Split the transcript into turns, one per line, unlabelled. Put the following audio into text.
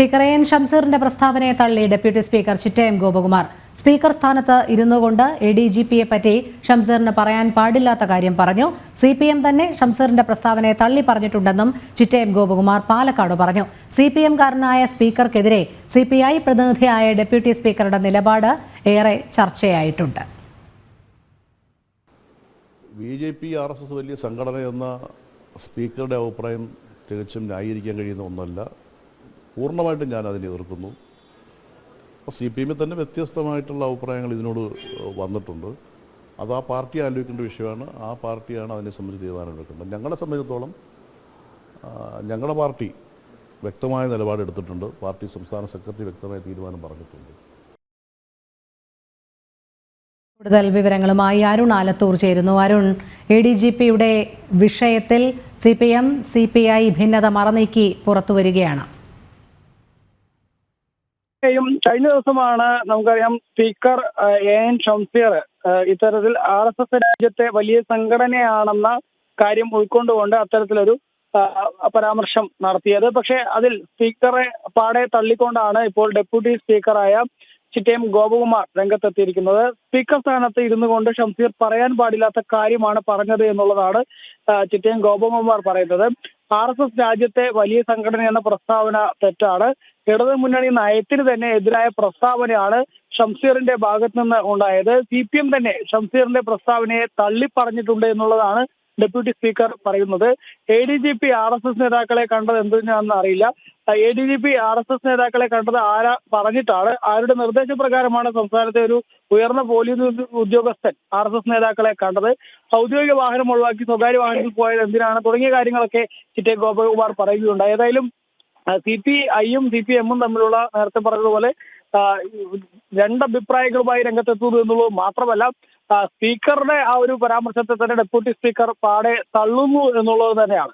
Speaker N ഷംസീറിന്റെ പ്രസ്താവനയെ തള്ളി deputy speaker Chittayam Gopakumar. Speaker സ്ഥാനത്ത് ഇരുന്നുകൊണ്ട് എഡിജിപിയെ പറ്റി ഷംസീറിന് പറയാൻ പാടില്ലാത്ത കാര്യം പറഞ്ഞു. സിപിഎം തന്നെ ഷംസീറിന്റെ പ്രസ്താവനയെ തള്ളി പറഞ്ഞിട്ടുണ്ടെന്നും ചിറ്റയം ഗോപകുമാർ പാലക്കാട് പറഞ്ഞു. സിപിഎംകാരനായ സ്പീക്കർക്കെതിരെ സിപിഐ പ്രതിനിധിയായ ഡെപ്യൂട്ടി സ്പീക്കറുടെ നിലപാട് ഏറെ ചർച്ചയായിട്ടുണ്ട്.
BJP RSS വലിയ സംഘടനയെന്ന സ്പീക്കറുടെ അഭിപ്രായം തികച്ചും ന്യായീകരിക്കാൻ കഴിയുന്ന ഒന്നല്ല. പൂർണ്ണമായിട്ടും ഞാൻ അതിനെ എതിർക്കുന്നു. CPM തന്നെ വ്യത്യസ്തമായിട്ടുള്ള അഭിപ്രായങ്ങൾ ഇതിനോട് വന്നിട്ടുണ്ട്. അത് ആ പാർട്ടി ആലോചിക്കേണ്ട വിഷയമാണ്. ആ പാർട്ടിയാണ് അതിനെ സംബന്ധിച്ച് തീരുമാനമെടുക്കുന്നത്. ഞങ്ങളെ സംബന്ധിച്ചിടത്തോളം ഞങ്ങളുടെ പാർട്ടി വ്യക്തമായ നിലപാടെടുത്തിട്ടുണ്ട്. പാർട്ടി സംസ്ഥാന സെക്രട്ടറി വ്യക്തമായ തീരുമാനം പറഞ്ഞിട്ടുണ്ട്.
കൂടുതൽ വിവരങ്ങളുമായി അരുൺ ആലത്തൂർ ചേരുന്നു. അരുൺ, ADGPയുടെ വിഷയത്തിൽ CPM CPI ഭിന്നത മറനീക്കി പുറത്തുവരികയാണ്.
കഴിഞ്ഞ ദിവസമാണ് നമുക്കറിയാം സ്പീക്കർ എൻ ഷംസീർ ഇത്തരത്തിൽ RSS രാജ്യത്തെ വലിയ സംഘടനയാണെന്ന കാര്യം ഉൾക്കൊണ്ടുകൊണ്ട് അത്തരത്തിലൊരു പരാമർശം നടത്തിയത്. പക്ഷേ അതിൽ സ്പീക്കറെ പാടെ തള്ളിക്കൊണ്ടാണ് ഇപ്പോൾ ഡെപ്യൂട്ടി സ്പീക്കറായ ചിറ്റയം ഗോപകുമാർ രംഗത്തെത്തിയിരിക്കുന്നത്. സ്പീക്കർ സ്ഥാനത്ത് ഇരുന്നു കൊണ്ട് ഷംസീർ പറയാൻ പാടില്ലാത്ത കാര്യമാണ് പറഞ്ഞത് എന്നുള്ളതാണ് ചിറ്റയം ഗോപകുമാർ പറയുന്നത്. RSS രാജ്യത്തെ വലിയ സംഘടന എന്ന പ്രസ്താവന തെറ്റാണ്. ഇടതു മുന്നണി നയത്തിന് തന്നെ എതിരായ പ്രസ്താവനയാണ് ഷംസീറിന്റെ ഭാഗത്ത് നിന്ന് ഉണ്ടായത്. CPM തന്നെ ഷംസീറിന്റെ പ്രസ്താവനയെ തള്ളി പറഞ്ഞിട്ടുണ്ട് എന്നുള്ളതാണ് ഡെപ്യൂട്ടി സ്പീക്കർ പറയുന്നത്. ADGP RSS നേതാക്കളെ കണ്ടത് എന്തിനാണെന്ന് അറിയില്ല. ADGP RSS നേതാക്കളെ കണ്ടത് പറഞ്ഞിട്ടാണ്, ആരുടെ നിർദ്ദേശപ്രകാരമാണ് സംസ്ഥാനത്തെ ഒരു ഉയർന്ന പോലീസ് ഉദ്യോഗസ്ഥൻ RSS നേതാക്കളെ കണ്ടത്, ഔദ്യോഗിക വാഹനം ഒഴിവാക്കി സ്വകാര്യ വാഹനത്തിൽ പോയത് എന്തിനാണ് തുടങ്ങിയ കാര്യങ്ങളൊക്കെ ചിറ്റയം ഗോപകുമാർ പറയുകയുണ്ടായി. ഏതായാലും CPIയും CPMും തമ്മിലുള്ള നേരത്തെ പറഞ്ഞതുപോലെ രണ്ടഭിപ്രായങ്ങളുമായി രംഗത്തെത്തുന്നു എന്നുള്ളത് മാത്രമല്ല, സ്പീക്കറുടെ ആ ഒരു പരാമർശത്തെ തന്നെ ഡെപ്യൂട്ടി സ്പീക്കർ പാടെ തള്ളുന്നു എന്നുള്ളത് തന്നെയാണ്.